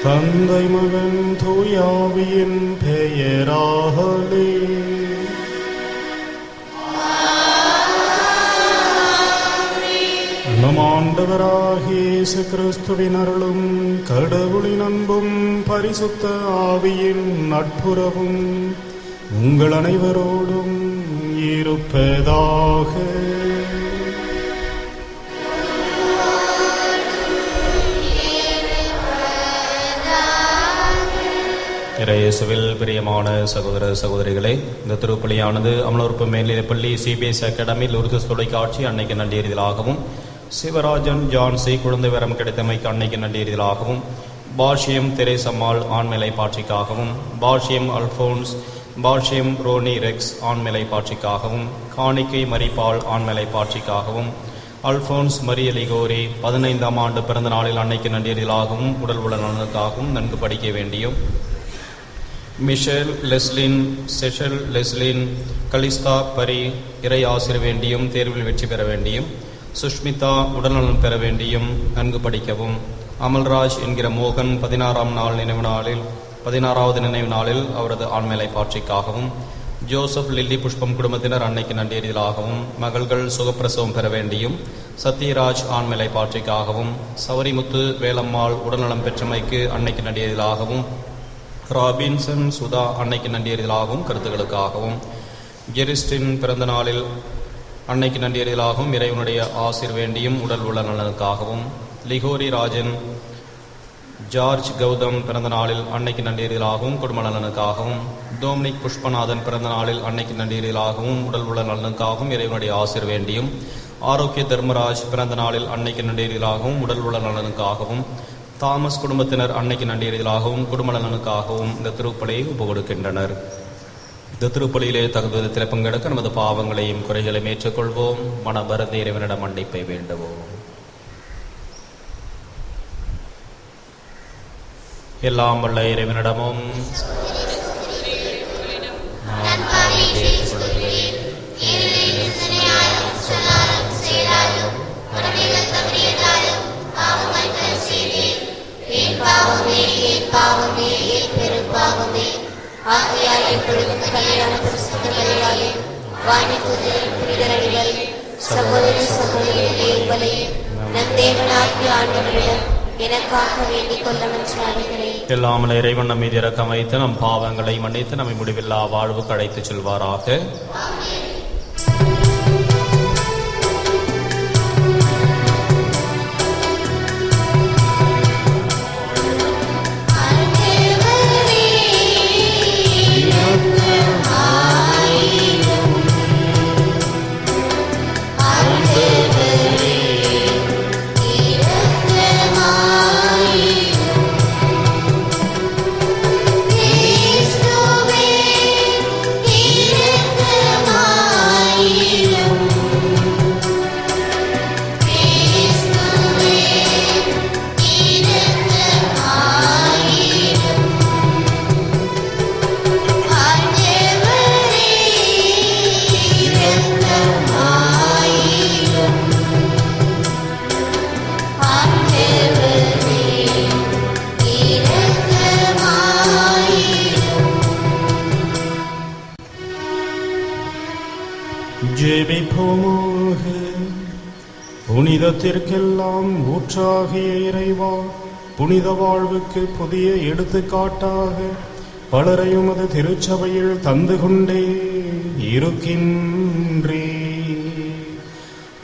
தந்தை மகன் தூயாவியின் பெயராலே. நம் ஆண்டவராகிய இயேசு கிறிஸ்துவின் அருளும் கடவுளின் அன்பும் பரிசுத்த ஆவியின் நட்புறவும் உங்கள் அனைவரோடும் இருப்பதாக. இயேசுவில் பிரியமான சகோதர சகோதரிகளே, இந்த திருப்பலியானது அமலோற்பு மேல்நிலைப்பள்ளி சிபிஎஸ் அகாடமி லூர்தஸ் தொலைக்காட்சி அன்னைக்கு நன்றீரிதலாகவும், சிவராஜன் ஜான் சி குழந்தை வரம் கிடைத்தமைக்கு அன்னைக்கு நன்றீரிதலாகவும், பாஷ்யம் தெரேசம்மாள் ஆண்மேலை பாட்சிக்காகவும், பாஷ்யம் அல்போன்ஸ், பாஷ்யம் ரோனி ரெக்ஸ் ஆண்மேலை பாட்சிக்காகவும், காணிக்கை மரிபால் ஆண்மேலை பாட்சிக்காகவும், அல்போன்ஸ் மரிய லிகோரி 15ஆம் ஆண்டு பிறந்த நாளில் அன்னைக்கு நன்றீரிதலாகவும் உடல் உள்ள நலனுக்காகவும் நன்கு படிக்க வேண்டியும், மிஷேல் லெஸ்லின், செஷல் லெஸ்லின், கலிஸ்தா பரி இறை ஆசிர் வேண்டியும் தேர்வில் வெற்றி பெற வேண்டியும், சுஷ்மிதா உடல்நலன் பெற வேண்டியும் நன்கு படிக்கவும், அமல்ராஜ் என்கிற மோகன் 16வது நினைவு நாளில் அவரது ஆண்மேலை பாட்சிக்காகவும், ஜோசப் லில்லி புஷ்பம் குடும்பத்தினர் அன்னைக்கு நன்றீரிதலாகவும் மகள்கள் சுகப்பிரசவம் பெற வேண்டியும், சத்யராஜ் ஆண்மேலை பாட்சிக்காகவும், சவரிமுத்து வேலம்மாள் உடல்நலம் பெற்றமைக்கு அன்னைக்கு நன்றீரிதலாகவும், ராபின்சன் சுதா அன்னைக்கு நன்றியறிதலாகவும் கருத்துக்களுக்காகவும், ஜெரிஸ்டின் பிறந்த நாளில் அன்னைக்கு நன்றியறிதலாகவும் இறைவனுடைய ஆசிர் வேண்டியும் உடல் உள்ள நலனுக்காகவும், லிகோரி ராஜன் ஜார்ஜ் கௌதம் பிறந்த நாளில் அன்னைக்கு நன்றியறிதலாகவும் குடும்ப நலனுக்காகவும், டோமினிக் புஷ்பநாதன் பிறந்த நாளில் அன்னைக்கு நன்றியறிதலாகவும் உடல் உள்ள நலனுக்காகவும் இறைவனுடைய ஆசிர் வேண்டியும், ஆரோக்கிய தர்மராஜ் பிறந்த நாளில் அன்னைக்கு நன்றியறிதலாகவும் உடல் உள்ள நலனுக்காகவும், தாமஸ் குடும்பத்தினர் அன்னைக்கு நன்றீரிதலாகவும் குடும்ப நலனுக்காகவும் இந்த திருப்பலியை ஒப்பு கொடுக்கின்றனர். இந்த திருப்பலியிலே தகுந்த விதத்தில் பங்கெடுக்க நமது பாவங்களையும் குறைகளையும் ஏற்றுக்கொள்வோம். மனபரந்த இறைவனிடம் மன்னிப்பை வேண்டுவோம். எல்லாம் வல்ல இறைவனிடமும் சகோதரி சகோதரி நம் தேவனாகிய ஆண்டவரிடம் எனக்காக வேண்டிக் கொள்ளவென்றாடுகிறேன். எல்லாமல்ல இறைவன் நம் மீது இரக்கம் வைத்து நம் பாவங்களை மன்னித்து நம்மை முடிவில்லா வாழ்வுக்கு அழைத்துச் செல்வாராக. ஜெபிப்போமாக. புனிதத்திற்கெல்லாம் ஊற்றாகிய இறைவா, புனித வாழ்வுக்கு புதிய எடுத்துக்காட்டாக பலரையும் அது திருச்சபையில் தந்து கொண்டே இருக்கின்றே.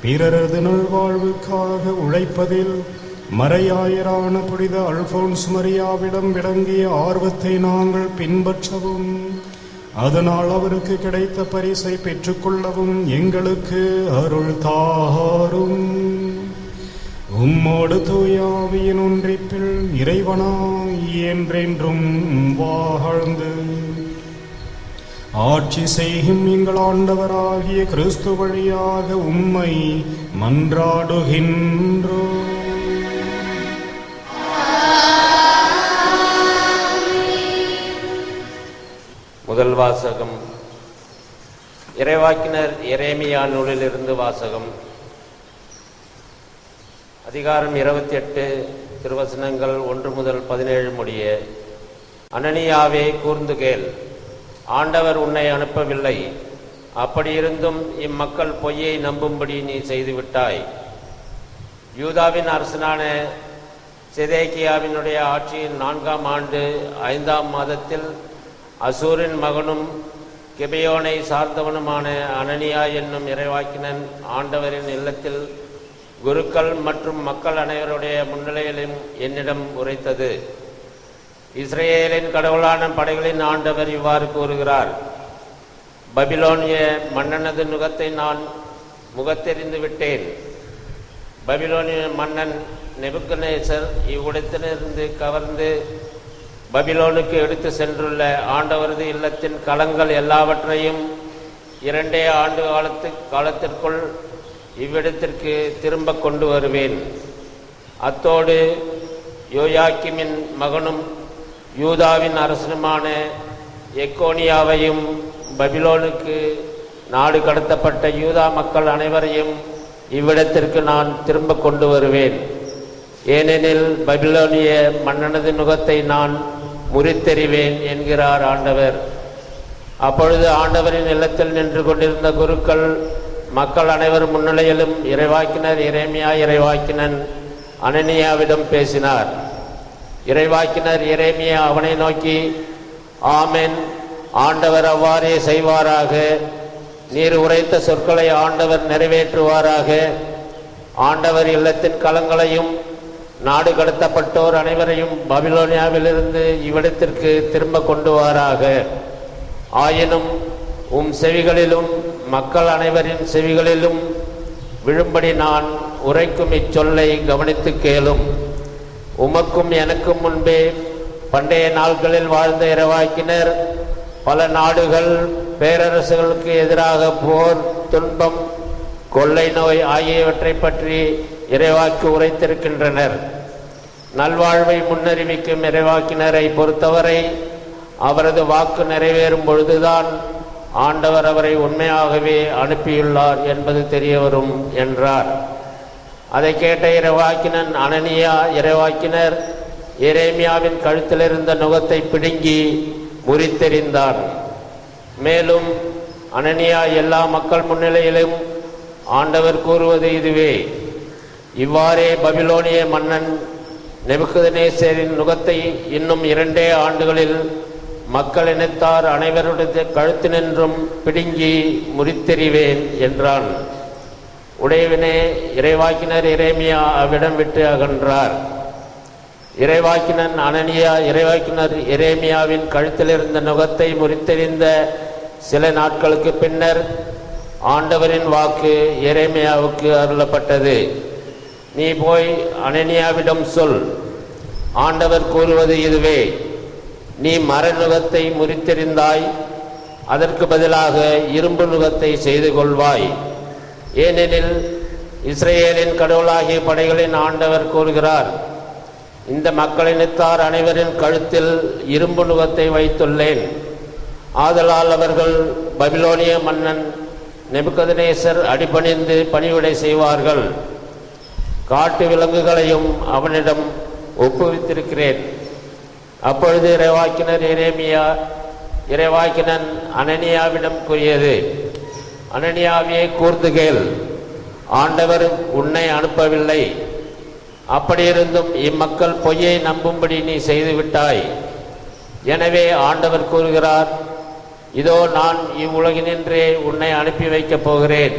பிறரது நல்வாழ்வுக்காக உழைப்பதில் மறையாயரான புனித அல்போன்ஸ் மரியாவிடம் விளங்கிய ஆர்வத்தை நாங்கள் பின்பற்றவும், அதனால் அவருக்கு கிடைத்த பரிசை பெற்றுக்கொள்ளவும் எங்களுக்கு அருள் தாரும். உம்மோடு தூயாவியின் ஒன்றிப்பில் இறைவனாய் என்றென்றும் வாழ்ந்து ஆட்சி செய்யும் எங்கள் ஆண்டவராகிய கிறிஸ்து வழியாக உம்மை மன்றாடுகின்றோம். முதல் வாசகம். இறைவாக்கினர் எரேமியா நூலிலிருந்து வாசகம். அதிகாரம் 28 திருவசனங்கள் 1 முதல் 17 முடிய. அனனியாவே, கூர்ந்து கேள், ஆண்டவர் உன்னை அனுப்பவில்லை. அப்படியிருந்தும் இம்மக்கள் பொய்யை நம்பும்படி நீ செய்துவிட்டாய். யூதாவின் அரசனான செதேக்கியாவினுடைய ஆட்சியின் 4ஆம் ஆண்டு 5ஆம் மாதத்தில் அசூரின் மகனும் கிபெயோனை சார்ந்தவனுமான அனனியா என்னும் இறைவாக்கினன் ஆண்டவரின் இல்லத்தில் குருக்கள் மற்றும் மக்கள் அனைவருடைய முன்னிலையிலும் என்னிடம் உரைத்தது. இஸ்ரேலின் கடவுளான படைகளின் ஆண்டவர் இவ்வாறு கூறுகிறார்: பபிலோனிய மன்னனது நுகத்தை நான் முகத்தெறிந்து விட்டேன். பபிலோனிய மன்னன் நெபுக்கத்நேசர் இவ்விடத்திலிருந்து கவர்ந்து பபிலோனுக்கு எடுத்து சென்றுள்ள ஆண்டவரது இல்லத்தின் கலங்கள் எல்லாவற்றையும் 2 ஆண்டு காலத்திற்குள் இவ்விடத்திற்கு திரும்ப கொண்டு வருவேன். அத்தோடு யோயாக்கிமின் மகனும் யூதாவின் அரசனுமான எக்கோனியாவையும் பபிலோனுக்கு நாடு கடத்தப்பட்ட யூதா மக்கள் அனைவரையும் இவ்விடத்திற்கு நான் திரும்ப கொண்டு வருவேன். ஏனெனில் பபிலோனிய மன்னனது நுகத்தை நான் முறித்தெறிவேன் என்கிறார் ஆண்டவர். அப்பொழுது ஆண்டவரின் இல்லத்தில் நின்று கொண்டிருந்த குருக்கள் மக்கள் அனைவர் முன்னிலையிலும் இறைவாக்கினர் எரேமியா இறைவாக்கினன் அனனியாவிடம் பேசினார். இறைவாக்கினர் எரேமியா அவனை நோக்கி, ஆமென், ஆண்டவர் அவ்வாறே செய்வாராக. நீர் உரைத்த சொற்களை ஆண்டவர் நிறைவேற்றுவாராக. ஆண்டவர் இல்லத்தின் கலங்களையும் நாடு கடத்தப்பட்டோர் அனைவரையும் பபிலோனியாவிலிருந்து இவ்விடத்திற்கு திரும்ப கொண்டு வாராக. ஆயினும் உம் செவிகளிலும் மக்கள் அனைவரின் செவிகளிலும் விழும்படி நான் உரைக்கும் இச்சொல்லை கவனித்து கேளும். உமக்கும் எனக்கும் முன்பே பண்டைய நாட்களில் வாழ்ந்த இறைவாக்கினர் பல நாடுகள் பேரரசுகளுக்கு எதிராக போர், துன்பம், கொள்ளை நோய் ஆகியவற்றை பற்றி இறைவாக்கு உரைத்திருக்கின்றனர். நல்வாழ்வை முன்னறிவிக்கும் இறைவாக்கினரை பொறுத்தவரை அவரது வாக்கு நிறைவேறும் பொழுதுதான் ஆண்டவர் அவரை உண்மையாகவே அனுப்பியுள்ளார் என்பது தெரிய வரும் என்றார். அதை கேட்ட இறைவாக்கினன் அனனியா இறைவாக்கினர் எரேமியாவின் கழுத்திலிருந்த நுகத்தை பிடுங்கி முறித்தெறிந்தான். மேலும் அனனியா எல்லா மக்கள் முன்னிலையிலும் ஆண்டவர் கூறுவது இதுவே: இவ்வாறே பபிலோனிய மன்னன் நெபுக்கத்நேசரின் நுகத்தை இன்னும் 2 ஆண்டுகளில் மக்கள் இனத்தார் அனைவருடைய கழுத்தினின்றும் பிடுங்கி முறித்தெறிவேன் என்றான். உடையவனே, இறைவாக்கினர் எரேமியா அவ்விடம் விட்டு அகன்றார். இறைவாக்கினன் அனனியா இறைவாக்கினர் எரேமியாவின் கழுத்திலிருந்த நுகத்தை முறித்தெறிந்த சில நாட்களுக்கு பின்னர் ஆண்டவரின் வாக்கு எரேமியாவுக்கு அருளப்பட்டது. நீ போய் அனனியாவிடம் சொல், ஆண்டவர் கூறுவது இதுவே: நீ மர நுகத்தை முறித்தெறிந்தாய், அதற்கு பதிலாக இரும்பு நுகத்தை செய்து கொள்வாய். ஏனெனில் இஸ்ரேலின் கடவுளாகிய படைகளின் ஆண்டவர் கூறுகிறார்: இந்த மக்களினத்தார் அனைவரின் கழுத்தில் இரும்பு நுகத்தை வைத்துள்ளேன். ஆதலால் அவர்கள் பபிலோனிய மன்னன் நெபுக்கத்நேசர் அடிபணிந்து பணிவிடை செய்வார்கள். காட்டு விலங்குகளையும் அவனிடம் ஒப்புவித்திருக்கிறேன். அப்பொழுது இறைவாக்கினர் எரேமியா இறைவாக்கினன் அனனியாவிடம் கூறியது: அனனியாவே, கூர்ந்து கேள், ஆண்டவர் உன்னை அனுப்பவில்லை. அப்படியிருந்தும் இம்மக்கள் பொய்யை நம்பும்படி நீ செய்துவிட்டாய். எனவே ஆண்டவர் கூறுகிறார்: இதோ நான் இவ்வுலகினின்றே உன்னை அனுப்பி வைக்கப் போகிறேன்.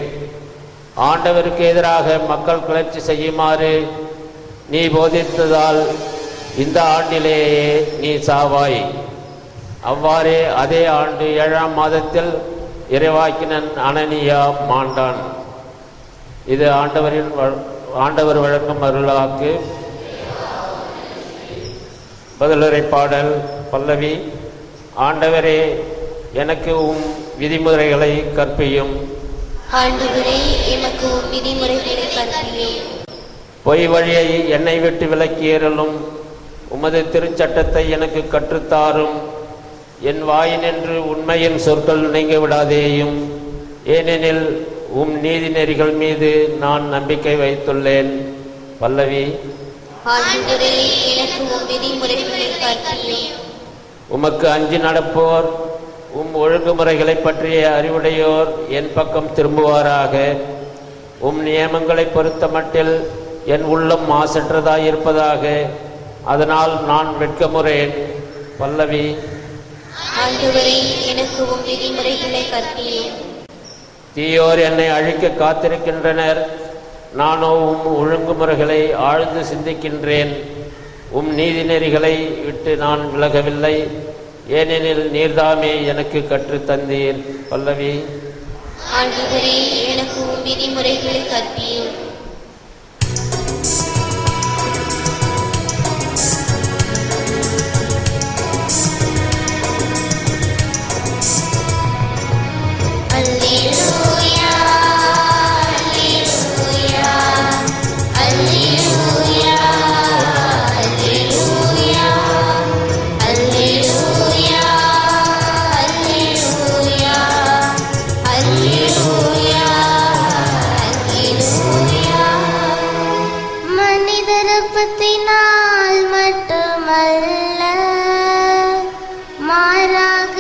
ஆண்டவருக்கு எதிராக மக்கள் கிளர்ச்சி செய்யுமாறு நீ போதித்ததால் இந்த ஆண்டிலேயே நீ சாவாய். அவ்வாறே அதே ஆண்டு 7ஆம் மாதத்தில் இறைவாக்கினன் அனனியா மாண்டான். இது ஆண்டவர் வழங்கும் அருளாக்கு. பதிலுரை பாடல். பல்லவி. ஆண்டவரே, எனக்கு உம் விதிமுறைகளை கற்பியும். ஆண்டவரே, எமக்கு உம் விதிமுறைகளை கற்பியும். பொய் வழியை என்னை விட்டு விலக்கியேறலும், உமது திருச்சட்டத்தை எனக்கு கற்றுத்தாரும். என் வாயினின்று உண்மையின் சொற்கள் நீங்க விடாதேயும். ஏனெனில் உம் நீதி நெறிகள் மீது நான் நம்பிக்கை வைத்துள்ளேன். பல்லவி. ஆண்டவரே, எனக்கு உம் விதிமுறைகளை கற்பியும். உமக்கு அஞ்சி நடப்போர், உம் ஒழுங்குமுறைகளை பற்றிய அறிவுடையோர் என் பக்கம் திரும்புவாராக. உம் நியமங்களை பொறுத்த மட்டில் என் உள்ளம் மாசற்றதாயிருப்பதாக. அதனால் நான் வெட்கமுறேன். பல்லவி. ஆண்டவரே, எனக்கு உம் விதிமுறைகளை கற்பியும். தீயோர் என்னை அழிக்க காத்திருக்கின்றனர். நானோ உம் ஒழுங்குமுறைகளை ஆழ்ந்து சிந்திக்கின்றேன். உம் நீதி நெறிகளை விட்டு நான் விலகவில்லை. ஏனெனில் நீர்தாமே எனக்கு கற்றுத் தந்தீர். பல்லவி. ஆண்டவரே, எனக்கு உம் விதிமுறைகளை கற்பியும். அல்லேலூயா, அல்லேலூயா, அல்லேலூயா, அல்லேலூயா, அல்லேலூயா, அல்லேலூயா, அல்லேலூயா, அல்லேலூயா. மனிதரப்பத்தினால் மட்டுமல்ல, மாறாக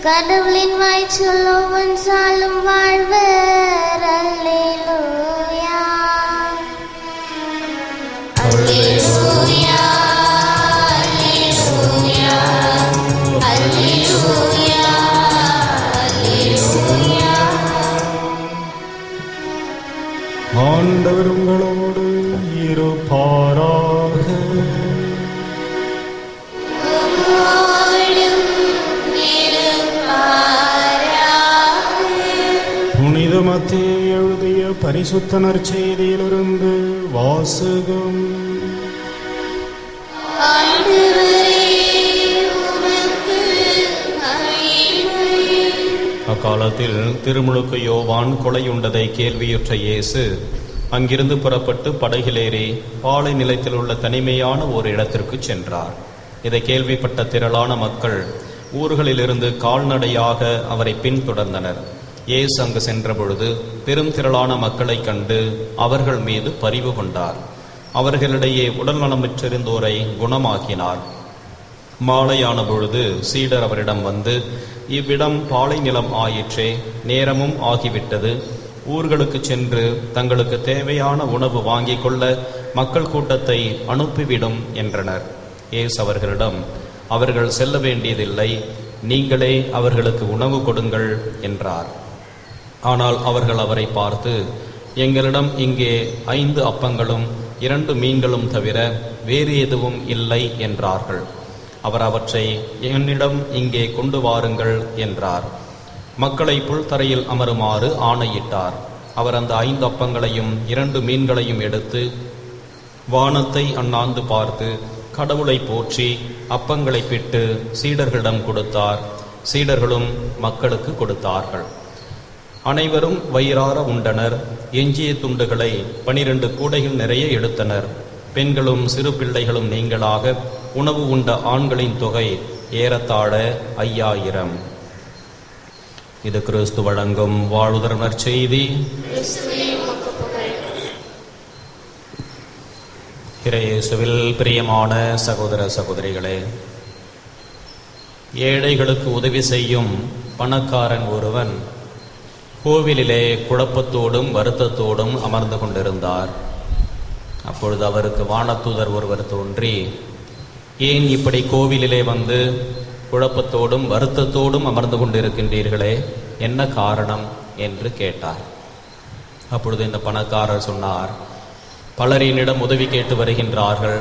கடவுளின் வாய் சொல்லும் சாலும் வாழ்வர். அல்லேலூயா, அல்லேலூயா, அல்லேலூயா, அல்லேலூயா, அல்லேலூயா. ஆண்டவர் உங்களோடு இருப்பாராக. உம்மோடும் இருப்பாராக. புனித மத்தேயு எழுதிய பரிசுத்த நற்செய்தியிலிருந்து வாசகம். ஆண்டவரே, உமக்கு மகிமை. அக்காலத்தில் திருமுழுக்கு யோவான் கொலையுண்டதை கேள்வியுற்ற இயேசு அங்கிருந்து புறப்பட்டு படகிலேறி பாலை நிலத்தில் உள்ள தனிமையான ஒரு இடத்திற்கு சென்றார். இதை கேள்விப்பட்ட திரளான மக்கள் ஊர்களிலிருந்து கால்நடையாக அவரை பின்தொடர்ந்தனர். இயேசு அங்கு சென்றபொழுது பெரும் திரளான மக்களை கண்டு அவர்கள் மீது பரிவு கொண்டார். அவர்களிடையே உடல் நலமிற்றிருந்தோரை குணமாக்கினார். மாலையான பொழுது சீடர் அவரிடம் வந்து, இவ்விடம் பாலை நிலம் ஆயிற்றே, நேரமும் ஆகிவிட்டது. ஊர்களுக்கு சென்று தங்களுக்கு தேவையான உணவு வாங்கிக் கொள்ள மக்கள் கூட்டத்தை அனுப்பிவிடும் என்றனர். இயேசு அவர்களிடம், அவர்கள் செல்ல வேண்டியதில்லை, நீங்களே அவர்களுக்கு உணவு கொடுங்கள் என்றார். ஆனால் அவர்கள் அவரை பார்த்து, எங்களிடம் இங்கே 5 அப்பங்களும் 2 மீன்களும் தவிர வேறு எதுவும் இல்லை என்றார்கள். அவர் அவற்றை என்னிடம் இங்கே கொண்டு வாருங்கள் என்றார். மக்களை புல்தரையில் அமருமாறு ஆணையிட்டார். அவர் அந்த 5 அப்பங்களையும் 2 மீன்களையும் எடுத்து வானத்தை அண்ணாந்து பார்த்து கடவுளை போற்றி அப்பங்களை பிட்டு சீடர்களிடம் கொடுத்தார். சீடர்களும் மக்களுக்கு கொடுத்தார்கள். அனைவரும் வயிறார உண்டனர். எஞ்சிய துண்டுகளை 12 கூடைகள் நிறைய எடுத்தனர். பெண்களும் சிறு பிள்ளைகளும் நீங்களாக உணவு உண்ட ஆண்களின் தொகை ஏறத்தாழ 5000. இது கிறிஸ்து வழங்கும் வாழ்வுதர் நற்செய்தி. இயேசுவில் பிரியமான சகோதர சகோதரிகளே, ஏழைகளுக்கு உதவி செய்யும் பணக்காரன் ஒருவன் கோவிலிலே குழப்பத்தோடும் வருத்தத்தோடும் அமர்ந்து கொண்டிருந்தார். அப்பொழுது அவருக்கு வானதூதர் ஒருவர் தோன்றி, ஏன் இப்படி கோவிலிலே வந்து குழப்பத்தோடும் வருத்தத்தோடும் அமர்ந்து கொண்டிருக்கின்றீர்களே, என்ன காரணம் என்று கேட்டார். அப்பொழுது இந்த பணக்காரர் சொன்னார், பலர் என்னிடம் உதவி கேட்டு வருகின்றார்கள்,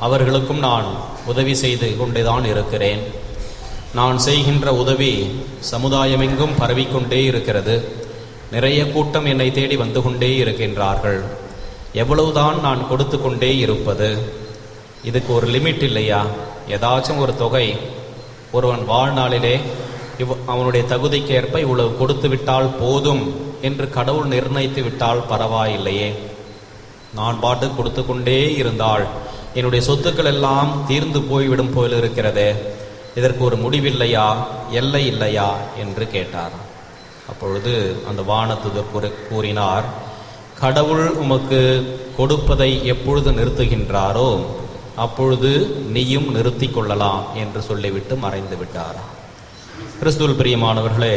அவர்களுக்கும் நான் உதவி செய்து கொண்டேதான் இருக்கிறேன். நான் செய்கின்ற உதவி சமுதாயமெங்கும் பரவிக்கொண்டே இருக்கிறது. நிறைய கூட்டம் என்னை தேடி வந்து கொண்டே இருக்கின்றார்கள். எவ்வளவுதான் நான் கொடுத்து கொண்டே இருப்பது? இதுக்கு ஒரு லிமிட் இல்லையா? ஏதாச்சும் ஒரு தொகை ஒருவன் வாழ்நாளிலே அவனுடைய தகுதிக்கேற்ப இவ்வளவு கொடுத்து விட்டால் போதும் என்று கடவுள் நிர்ணயித்து விட்டால் பரவாயில்லையே. நான் பாட்டு கொடுத்து கொண்டே இருந்தால் என்னுடைய சொத்துக்கள் எல்லாம் தீர்ந்து போய்விடும் போல இருக்கிறதே, இதற்கு ஒரு முடிவில்லையா, எல்லை இல்லையா என்று கேட்டார். அப்பொழுது அந்த வானதூதர் கூறினார், கடவுள் உமக்கு கொடுப்பதை எப்பொழுது நிறுத்துகின்றாரோ அப்பொழுது நீயும் நிறுத்தி கொள்ளலாம் என்று சொல்லிவிட்டு மறைந்து விட்டார். கிறிஸ்துவில் பிரியமானவர்களே,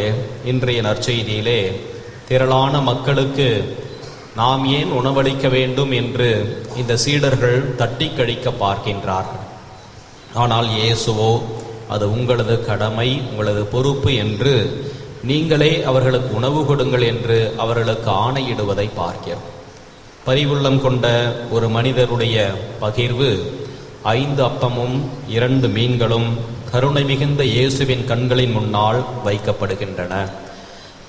இன்றைய நற்செய்தியிலே திரளான மக்களுக்கு நாம் ஏன் உணவளிக்க வேண்டும் என்று இந்த சீடர்கள் தட்டி கழிக்க பார்க்கின்றார்கள். ஆனால் இயேசுவோ அது உங்களது கடமை, உங்களது பொறுப்பு என்று நீங்களே அவர்களுக்கு உணவு கொடுங்கள் என்று அவர்களுக்கு ஆணையிடுவதை பார்க்கிறோம். பரிவுள்ளம் கொண்ட ஒரு மனிதருடைய பகிர்வு 5 அப்பமும் 2 மீன்களும் கருணை மிகுந்த இயேசுவின் கண்களின் முன்னால் வைக்கப்படுகின்றன.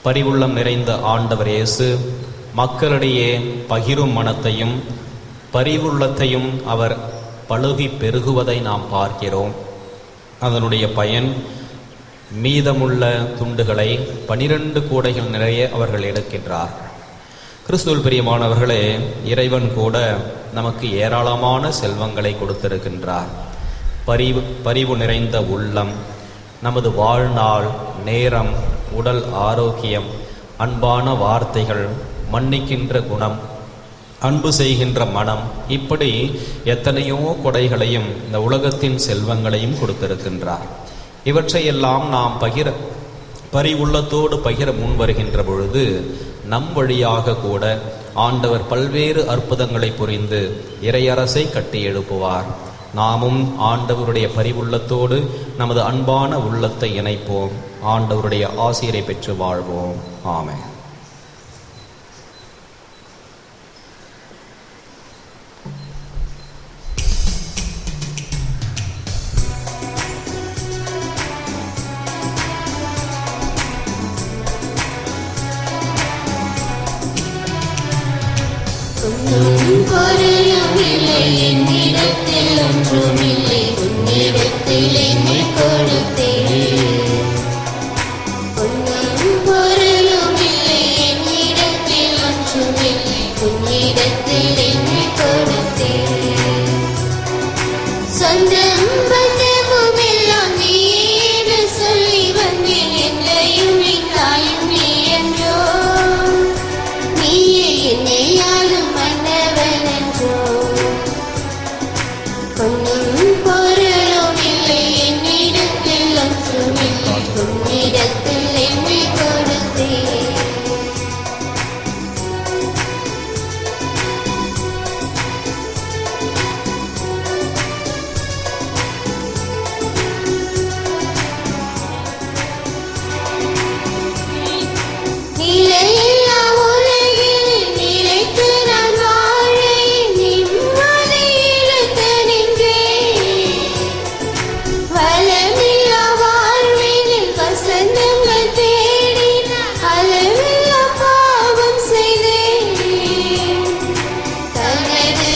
பரிவுள்ளம் நிறைந்த ஆண்டவர் இயேசு மக்களிடையே பகிரும் மனத்தையும் பரிவுள்ளத்தையும் அவர் பழுகி பெருகுவதை நாம் பார்க்கிறோம். அதனுடைய பயன் மீதமுள்ள துண்டுகளை 12 கூடைகள் நிறைய அவர்கள் எடுக்கின்றார். கிறிஸ்துவில் பிரியமானவர்களே, இறைவன் கூட நமக்கு ஏராளமான செல்வங்களை கொடுத்திருக்கின்றார். பரிவு நிறைந்த உள்ளம், நமது வாழ்நாள், நேரம், உடல் ஆரோக்கியம், அன்பான வார்த்தைகள், மன்னிக்கின்ற குணம், அன்பு செய்கின்ற மனம், இப்படி எத்தனையோ கொடைகளையும் இந்த உலகத்தின் செல்வங்களையும் கொடுத்திருக்கின்றார். இவற்றையெல்லாம் நாம் பரிவுள்ளத்தோடு பகிர முன் வருகின்ற பொழுது நம் வழியாக கூட ஆண்டவர் பல்வேறு அற்புதங்களை புரிந்து இறையரசை கட்டி எழுப்புவார். நாமும் ஆண்டவருடைய பரிவுள்ளத்தோடு நமது அன்பான உள்ளத்தை இணைப்போம். ஆண்டவருடைய ஆசிரை பெற்று வாழ்வோம். ஆமென். பொருளுமில்லை என்னிடத்தில் ஒன்றுமில்லை, உன்னிடத்தில் என்னை கொடுத்தேன். ஒன்றும் பொருளுமில்லை என்னிடத்தில் ஒன்றுமில்லை, உன்னிடத்தில் என்னை கொடுத்தேன். சொந்தம் பந்தமும் எல்லாம் நீயே சொல்லி வந்தேன், என்னையும் நீ தாயும் நீ என்றோ, நீயே என்னை யாரும் மன்னவன் என்றோ. ஒன்றும் பொருளும் இல்லை என்னிடத்தில் ஒன்றுமில்லை, உன்னிடத்தில் என்னை கொடுத்தேன். நிலையில்லா உலகில் நிலைத்து நான் வாழ நிம்மதி இழந்து நின்றேன். வளமில்லா வாழ்வினில் வசந்தங்கள் தேடி அளவில்லா பாவம் செய்தேன். தனது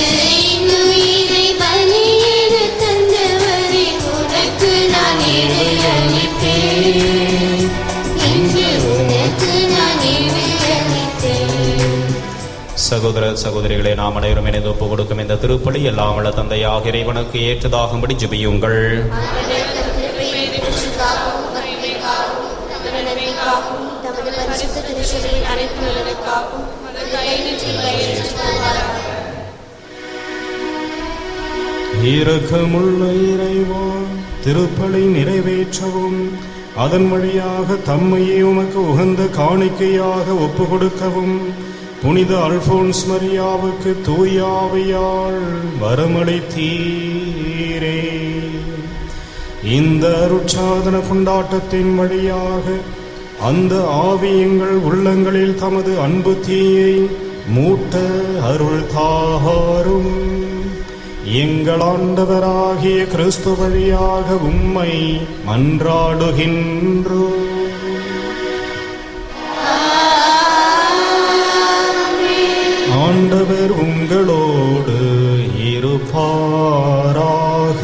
இன்னுயிரை பலியிட தந்தவரே, உனக்கு நான் இடையளித்தேன். இன்று உனக்கு நான் இடையளித்தேன். சகோதர சகோதரிகளே, நாம் அனைவரும் இணைந்து ஒப்பு கொடுக்கும் இந்த திருப்பலி எல்லாம் வல்ல தந்தையாக இறைவனுக்கு ஏற்றதாகும்படி ஜெபியுங்கள். தமது பரிசுத்த திருச்சபையின் அனைத்து நலனுக்காகவும் இரக்கமுள்ள இறைவா, திருப்பலி நிறைவேற்றவும் அதன் வழியாக தம்மையே உமக்கு உகந்த காணிக்கையாக ஒப்பு கொடுக்கவும் புனித அல்போன்ஸ் மரியாவுக்கு தூய ஆவியால் வரமளித்தீரே. இந்த அருட்சாதன கொண்டாட்டத்தின் வழியாக அந்த ஆவி எங்கள் உள்ளங்களில் தமது அன்பு தீயை மூட்ட அருள் தாரும். எங்கள் ஆண்டவராகிய கிறிஸ்து வழியாக உம்மை மன்றாடுகின்றோம். ஆண்டவர் உங்களோடு இருப்பாராக.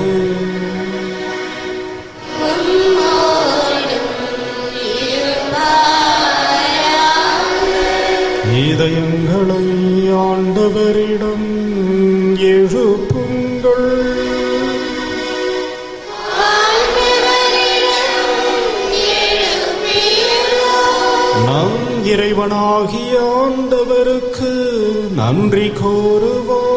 இதயங்களை ஆண்டவரிடம் எழுப்புங்கள். நம் இறைவனாகிய ஆண்டவருக்கு நன்றி கூறுவோம்.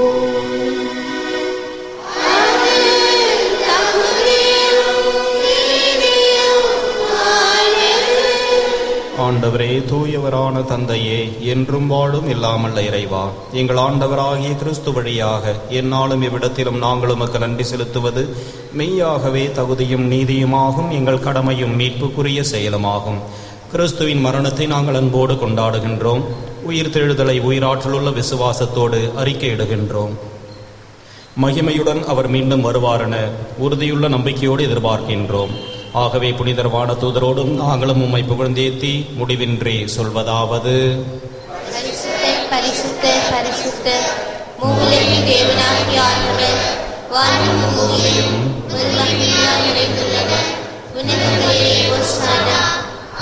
ஆண்டவரே, தூயவரான தந்தையே, என்றும் வாழும் இல்லாமல் இறைவா, எங்கள் ஆண்டவராகிய கிறிஸ்து வழியாக எந்நாளும் இவ்விடத்திலும் நாங்கள் உமக்கு நன்றி செலுத்துவது மெய்யாகவே தகுதியும் நீதியுமாகும், எங்கள் கடமையும் மீட்புக்குரிய செயலுமாகும். கிறிஸ்துவின் மரணத்தை நாங்கள் அன்போடு கொண்டாடுகின்றோம். உயிர்த்தெழுதலை உயிராற்றலுள்ள விசுவாசத்தோடு அறிக்கையிடுகின்றோம். மகிமையுடன் அவர் மீண்டும் வருவாரென உறுதியுள்ள நம்பிக்கையோடு எதிர்பார்க்கின்றோம். ஆகவே புனிதர்வான தூதரோடும் நாங்களும் உம்மை புகழ்ந்தேத்தி முடிவின்றி சொல்வதாவது: பரிசுத்தர், பரிசுத்தர், பரிசுத்தர், மூவுலகின் தேவனாகிய ஆண்டவர், வானும் பூமியும் உமது மகிமையினால் நிறைந்துள்ளன. உன்னதங்களிலே ஓசானா.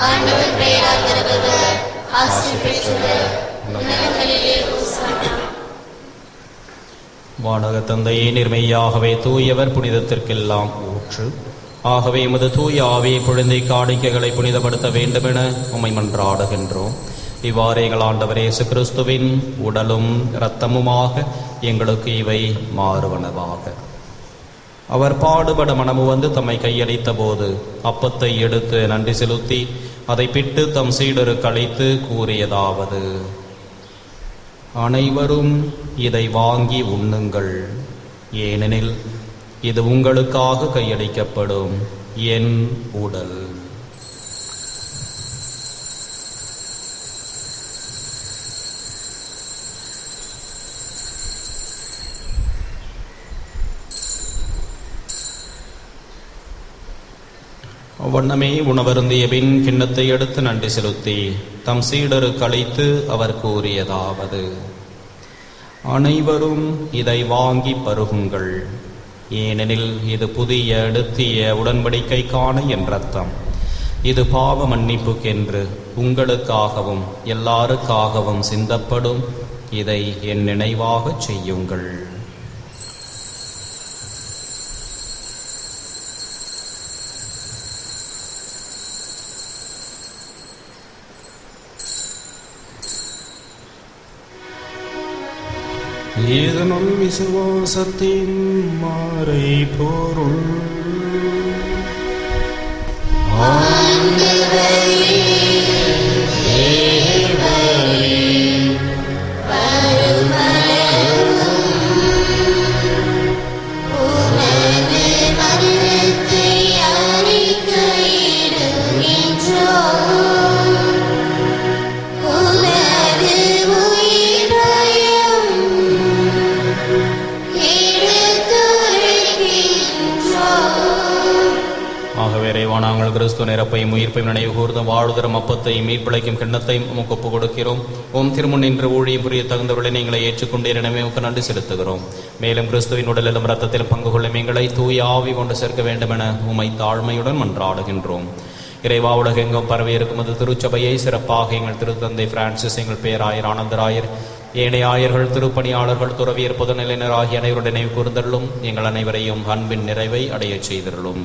ஆண்டவர் பெயரால் வருபவர் ஆசீர் பெற்றவர். உன்னதங்களிலே ஓசானா. வானக தந்தையே, நிர்மையாகவே தூயவர், புனிதத்திற்கெல்லாம் ஊற்று. ஆகவே எமது தூய ஆவியை குழந்தை காணிக்கைகளை புனிதப்படுத்த வேண்டுமென உம்மை மன்றாடுகின்றோம். இவ்வாறு எங்கள் ஆண்டவர் இயேசு கிறிஸ்துவின் உடலும் இரத்தமுமாக எங்களுக்கு இவை மாறுவனவாக. அவர் பாடுபட மனமு வந்து தம்மை கையளித்த போது அப்பத்தை எடுத்து நன்றி செலுத்தி அதை பிட்டு தம் சீடருக்கு அளித்து கூறியதாவது: அனைவரும் இதை வாங்கி உண்ணுங்கள், ஏனெனில் இது உங்களுக்காக கையளிக்கப்படும் என் உடல். அவ்வண்ணமே உணவருந்திய பின் கிண்ணத்தை எடுத்து நன்றி செலுத்தி தம் சீடருக்கு அளித்து அவர் கூறியதாவது: அனைவரும் இதை வாங்கி பருகுங்கள், ஏனெனில் இது புதிய எடுத்திய உடன்படிக்கைக்கான என் இரத்தம். இது பாவ மன்னிப்புக்கென்று உங்களுக்காகவும் எல்லாருக்காகவும் சிந்தப்படும். இதை என் நினைவாகச் செய்யுங்கள். இது நம் விசுவாசத்தின் மறை பொருள். நாங்கள் கிறிஸ்து நிரப்பையும் உயிர்ப்பையும் நினைவு கூர்ந்தும் வாழ்தரும் அப்பத்தையும் மீட்பிழைக்கும் கிண்ணத்தையும் உமக்கு ஒப்புக் கொடுக்கிறோம். உம் திருமுன் நின்று ஊழியம் புரிய தகுந்தவர்களை நீங்களை ஏற்றுக்கொண்டீர், எனவே உமக்கு நன்றி செலுத்துகிறோம். மேலும் கிறிஸ்துவின் உடலிலும் இரத்தத்திலும் பங்கு கொள்ளும் எங்களை தூய ஆவி கொண்டு சேர்க்க வேண்டும் என உம்மை தாழ்மையுடன் மன்றாடுகின்றோம். இறைவா, உலகெங்கும் பரவி இருக்கும் அது திருச்சபையை சிறப்பாக எங்கள் திருத்தந்தை பிரான்சிஸ், எங்கள் பேராயர் ஆனந்தராயர், ஏனைய ஆயர்கள், திருப்பணியாளர்கள், துறவியர், பொதுநிலையினர் ஆகிய அனைவருடைய நினைவு கூர்ந்தருளும். எங்கள் அனைவரையும் அன்பின் நிறைவை அடையச் செய்திருளும்.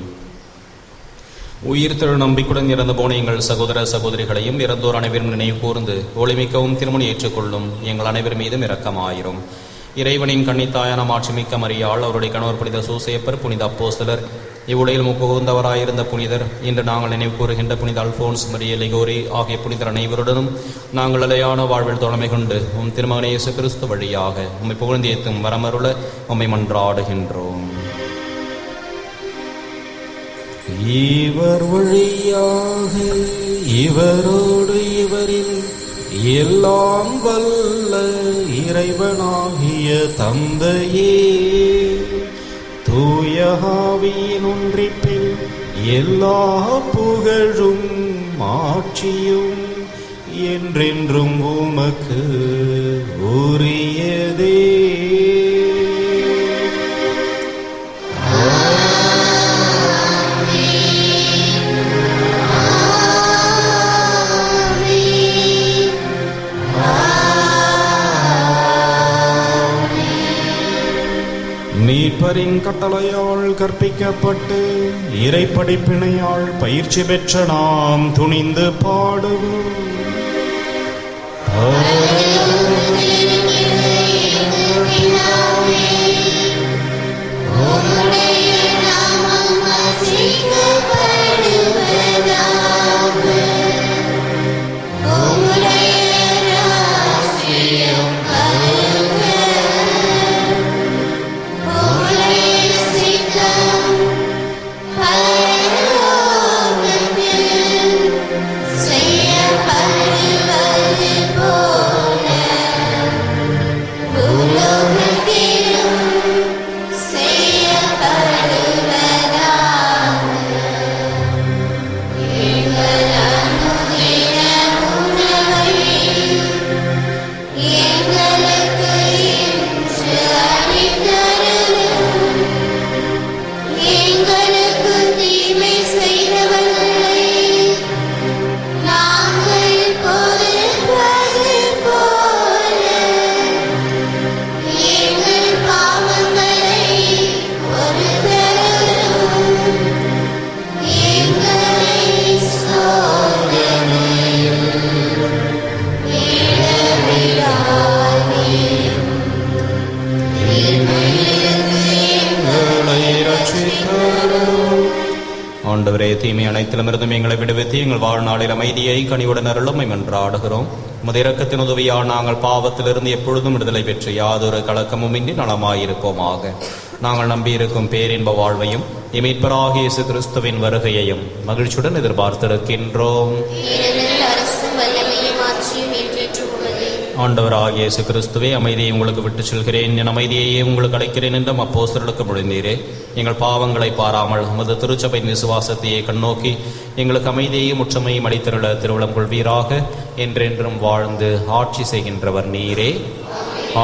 உயிர் திரு நம்பிக்கையுடன் இறந்து போன எங்கள் சகோதர சகோதரிகளையும் இறந்தோர் அனைவரும் நினைவு கூர்ந்து ஒளிமிக்கவும் திருமணி ஏற்றுக்கொள்ளும். எங்கள் அனைவர் மீதும் இரக்கமாயிரும். இறைவனின் கன்னித்தாயான மாட்சிமிக்க மரியாள், அவருடைய கணவர் புனித சூசையப்பர், புனித அப்போஸ்தலர், இவ்வுலகில் முகுந்தவராயிருந்த புனிதர், இன்று நாங்கள் நினைவு கூறுகின்ற புனித அல்போன்ஸ், மரிய லிகோரி ஆகிய புனிதர் அனைவருடனும் நாங்கள் நிலையான வாழ்வில் தோழமை கொண்டு உம் திருமகன் இயேசு கிறிஸ்து வழியாக உம்மை புகழ்ந்து ஏத்தும் வரமருள உம்மை மன்றாடுகின்றோம். இவர் வழியாக இவரோடு இவரில் எல்லாம் வல்ல இறைவனாகிய தந்தையே, தூய ஆவியின் ஒன்றிப்பில் எல்லா புகழும் ஆட்சியும் என்றென்றும் உமக்கு உரியதே. மீட்பரின் கட்டளையால் கற்பிக்கப்பட்டு இறைப்படிப்பினையால் பயிற்சி பெற்ற நாம் துணிந்து பாடுவோம். ஆண்டவரே, தீமை அனைத்திலுமிருந்தும் எங்களை விடுவித்து எங்கள் வாழ்நாளில் அமைதியை கனிவுடன் அருளும் மன்றாடுகிறோம். உமது இரக்கத்தின் உதவியால் நாங்கள் பாவத்திலிருந்து எப்பொழுதும் விடுதலை பெற்று யாதொரு கலக்கமுமின்றி நலமாயிருப்போமாக. நாங்கள் நம்பியிருக்கும் பேரின்ப வாழ்வையும் மீட்பராகிய இயேசு கிறிஸ்துவின் வருகையையும் மகிழ்ச்சியுடன் எதிர்பார்த்திருக்கின்றோம். ஆண்டவராகிய இயேசு கிறிஸ்துவே, அமைதியை உங்களுக்கு விட்டுச் செல்கிறேன், என் அமைதியையே உங்களுக்கு அளிக்கிறேன் என்றும் அப்போஸ்தலருக்கு மொழிந்தீரே. எங்கள் பாவங்களை பாராமல் உமது திருச்சபையின் விசுவாசத்தையே கண்ணோக்கி எங்களுக்கு அமைதியையும் முற்றமையும் அளித்திருள திருவுளம் கொள்வீராக. என்றென்றும் வாழ்ந்து ஆட்சி செய்கின்றவர் நீரே.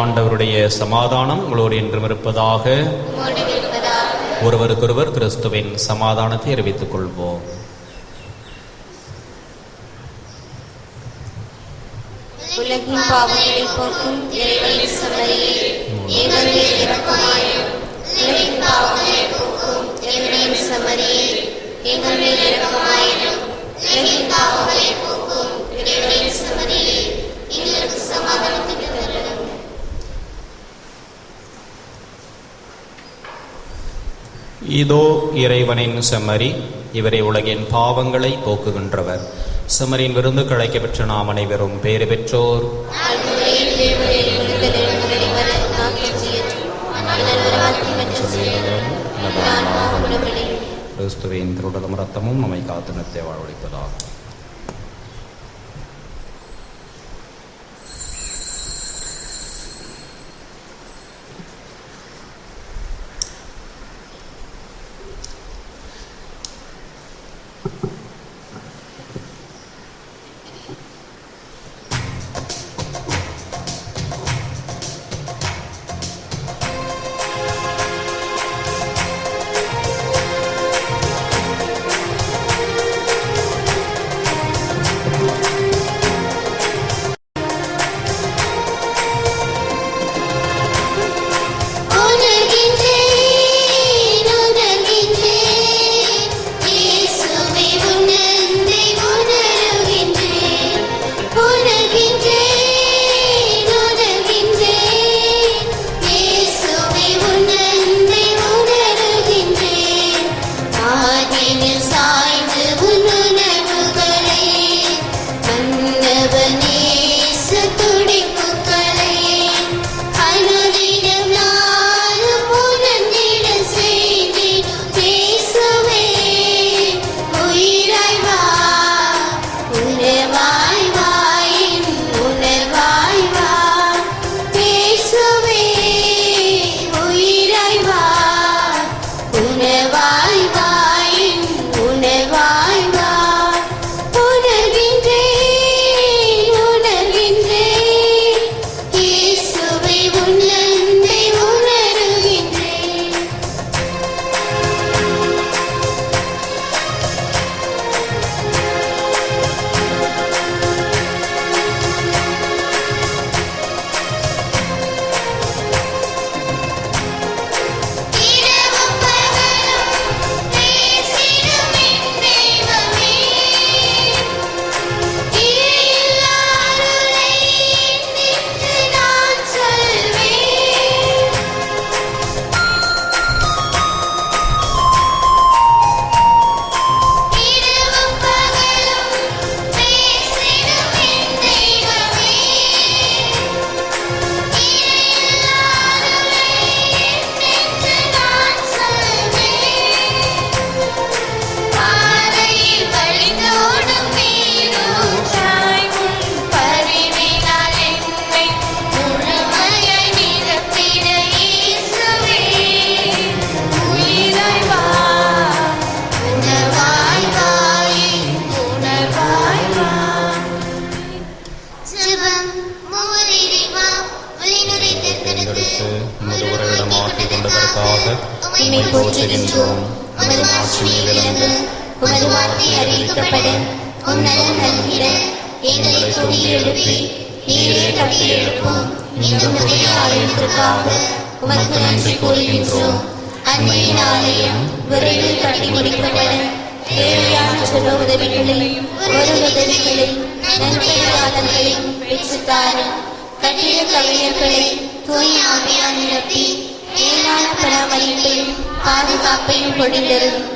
ஆண்டவருடைய சமாதானம் உங்களோடு என்றும் இருப்பதாக. ஒருவருக்கொருவர் கிறிஸ்துவின் சமாதானத்தை அறிவித்துக் கொள்வோம். உலகின் பாவங்களை போக்கும் இறைவனின் செம்மறியே, எங்கள் மேல் இரக்கமாயிரும். உலகின் பாவங்களை போக்கும் இறைவனின் செம்மறியே, எங்கள் மேல் இரக்கமாயிரும். உலகின் பாவங்களை போக்கும் இறைவனின் செம்மறியே, எங்களுக்கு சமாதானத்தை தருளும். இதோ இறைவனின் செம்மறி, இவரை உலகின் பாவங்களை போக்குகின்றவர். செம்மறியின் விருந்து கிடைக்க பெற்ற நாம் அனைவரும் பேறு பெற்றோர். கிறிஸ்துவின் திருவுடலும் இரத்தமும் நம்மை காத்து நித்திய வாழ்வளிப்பதாகும். உம்மை போற்றுகின்றோம். உமது மாட்சிமை விளங்க, உமது வார்த்தை அறிவிக்கப்பட, உம் நலம் நல்கிட எங்களை தூண்டி எழுப்பி நீரே கட்டி எழுப்பும் இந்த புதிய ஆலயத்திற்காக உமக்கு நன்றி கூறுகின்றோம். அன்னையின் ஆலயம் விரைவில் கட்டி முடிக்கப்பட தேவையான சுப உதவிகளையும் உதவிகளையும் நன்மையாளர்களையும் பெற்றுத்தாரும். கட்டிட கலைஞர்களை தூய ஆவியால் நிரப்பி மேலான பராமரிப்பையும் பாதுகாப்பையும் பொழிந்தருளும்.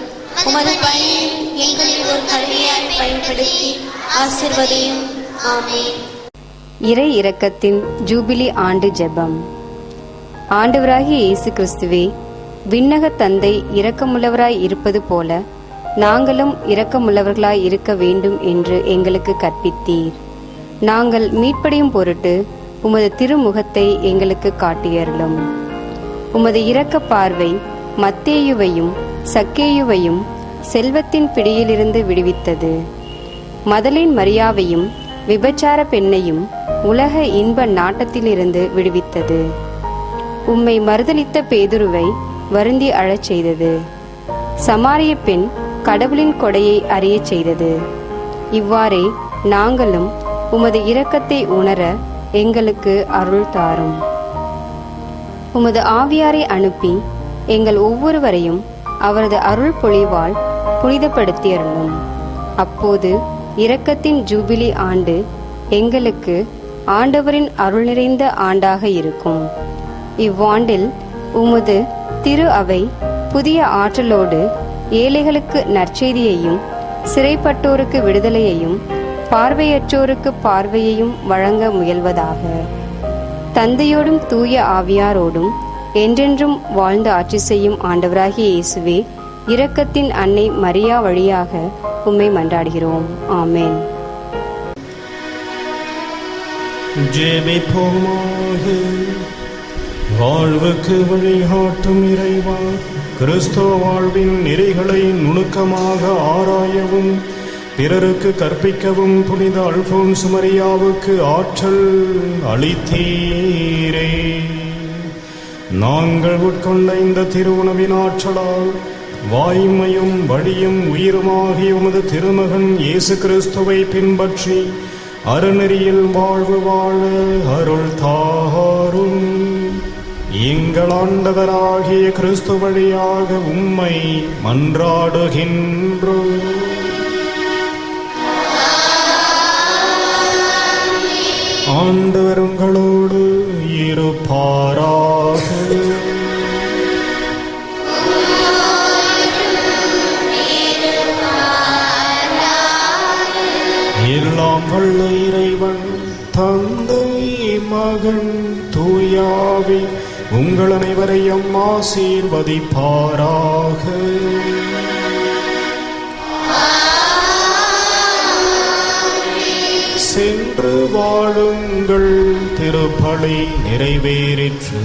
உமது பணியில் எங்களில் ஒரு கருவியாய் பயன்படுத்தி ஆசீர்வதியும். ஆமென். இறை இரக்கத்தின் ஜூபிலி ஆண்டு ஜெபம். ஆண்டவராகிய இயேசு கிறிஸ்துவே, விண்ணக தந்தை இரக்கமுள்ளவராய் இருப்பது போல நாங்களும் இரக்கமுள்ளவர்களாய் இருக்க வேண்டும் என்று எங்களுக்கு கற்பித்தீர். நாங்கள் மீட்படையும் பொருட்டு உமது திருமுகத்தை எங்களுக்கு காட்டியருளும். உமது இரக்க பார்வை மத்தேயுவையும் சக்கேயுவையும் செல்வத்தின் பிடியிலிருந்து விடுவித்தது. மதலின் மரியாவையும் விபச்சார பெண்ணையும் உலக இன்ப நாட்டத்திலிருந்து விடுவித்தது. உம்மை மறுதலித்த பேதுருவை வருந்தி அழச் செய்தது. சமாரிய பெண் கடவுளின் கொடையை அறியச் செய்தது. இவ்வாறே நாங்களும் உமது இரக்கத்தை உணர எங்களுக்கு அருள் தாரும். உமது ஆவியாரை அனுப்பி எங்கள் ஒவ்வொருவரையும் அவரது அருள் பொழிவால் புனிதப்படுத்தியருளும். அப்போது இரக்கத்தின் ஜூபிலி ஆண்டு எங்களுக்கு ஆண்டவரின் அருள் நிறைந்த ஆண்டாக இருக்கும். இவ்வாண்டில் உமது திரு அவை புதிய ஆற்றலோடு ஏழைகளுக்கு நற்செய்தியையும் சிறைப்பட்டோருக்கு விடுதலையையும் பார்வையற்றோருக்கு பார்வையையும் வழங்க முயல்வதாக. தந்தையோடும் தூய ஆவியாரோடும் என்றென்றும் வாழ்ந்து ஆட்சி செய்யும் ஆண்டவராகிய இயேசுவே, இரக்கத்தின் அன்னை மரியா வழியாக உம்மை மன்றாடுகிறோம். ஆமென். ஜெபிப்போமாக. வாழ்வுக்கு வழிகாட்டும் இறைவா, கிறிஸ்தவ வாழ்வின் நெறிகளை நுணுக்கமாக ஆராயவும் பிறருக்கு கற்பிக்கவும் புனித அல்போன்ஸ் மரியாவுக்கு ஆற்றல் அளித்தீரே. நாங்கள் உட்கொண்ட இந்த திருவுணவின் ஆற்றலால் வாய்மையும் வழியும் உயிருமாகிய உமது திருமகன் இயேசு கிறிஸ்துவை பின்பற்றி அறநெறியில் வாழ்வு வாழ அருள் தாரும். எங்கள் ஆண்டவராகிய கிறிஸ்து வழியாக உம்மை மன்றாடுகின்றோம். ஆண்டவர் உங்களோடு இருப்பாராக. எல்லாம் வல்ல இறைவன் தந்தை மகன் தூயாவி உங்கள் அனைவரையும் ஆசீர்வதிப்பாராக. சென்று வாழுங்கள். திருப்பலி நிறைவேறிற்று.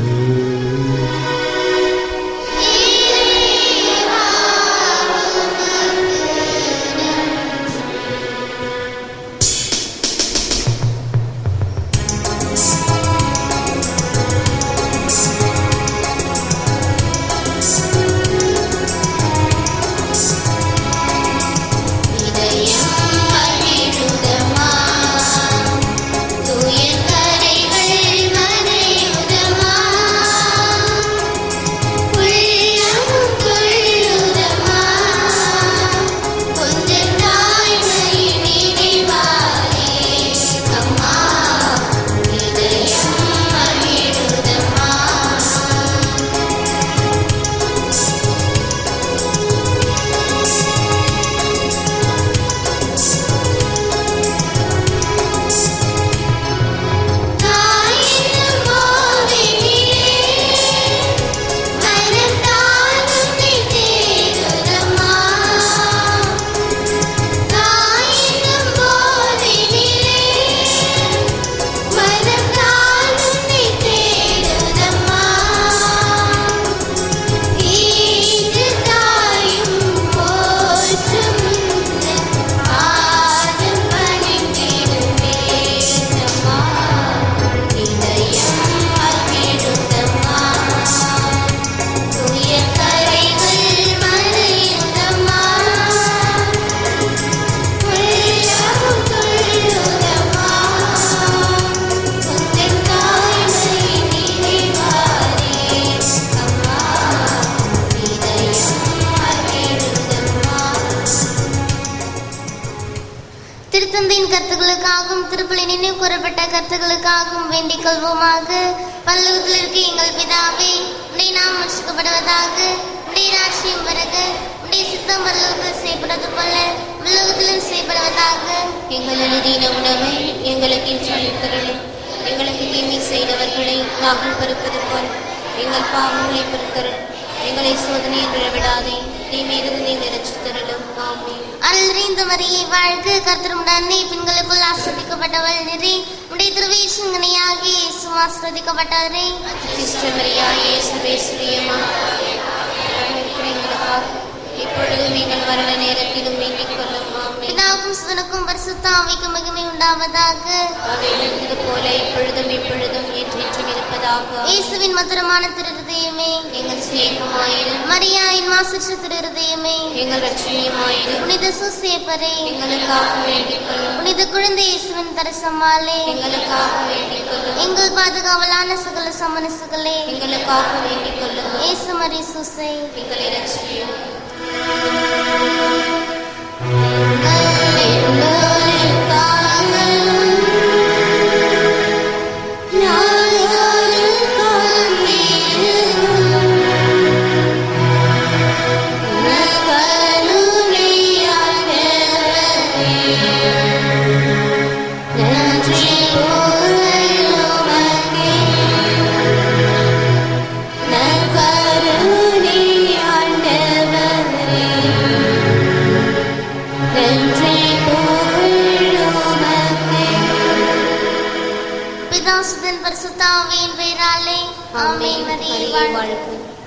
கருத்துக்களுக்காகவும் திருப்பலி நினைவு கூறப்பட்ட கருத்துக்களுக்காகவும் வேண்டிக் கொள்வோமாக. பரலோகத்தில் இருக்க எங்கள் பிதாவே, உம்முடைய நாமம் உச்சரிக்கப்படுவதாக. உடைய ராட்சியம் வருக. உடைய சித்தம் பரலோகத்தில் செய்யப்படுவது போல உலகத்திலும் செய்யப்படுவதாக. எங்கள் அனுதின உணவை எங்களுக்கு இன்று அளித்தருளும். எங்களுக்கு தீமை செய்தவர்களை நாங்கள் பொறுப்பது போல் எங்கள் பாவங்களை பொறுத்தருள். எங்களை சோதனையில் விழவிடாதே, தீமையிலிருந்து நீர் ரட்சித்தருளும். ஆமென். அருள் நிறைந்த மரியே வாழ்க, கர்த்தர் உடனே பெண்களுக்குள் ஆஸ்வதிக்கப்பட்டவள் நிறை. உடைய திருவேஷங்கனையாகி இயேசு ஆஸ்வதிக்கப்பட்டாரே. சிஸ்டமரியா இயேசுவே சுரியமா எங்களுக்காக இப்பொழுதும் எங்கள் மரண நேரத்திலும் வேண்டிக் கொள்ளும். ஆமென். பிதாவுக்கும் சுதனுக்கும் பரிசுத்த ஆவிக்கும் மகிமை உண்டாவதாக. அவையில் இருந்தது போல இப்பொழுதும் எப்பொழுதும் என்றென்றும் இருப்பதாக. இயேசுவின் மதுரமான திருஹதயமே, எங்கள் சிநேகமாயிரும். மரியாயின் மாசற்ற திருஹதயமே, எங்கள் ரட்சணியமாயிரும். புனித சூசேப்பரே, எங்களுக்காக வேண்டிக் கொள்ளும். புனித குழந்தை இயேசுவின் தரிசமாலே, எங்களுக்காக வேண்டிக் கொள்ளும். எங்கள் பாதுகாவலான சகல சமனசுகளே, எங்களுக்காக வேண்டிக் கொள்ளும். இயேசு மரி சூசை, எங்களை ரட்சியும். பிதாசுதன் பரிசுத்த ஆவியின் பெயராலே. ஆமென். மரியே வாழ்க.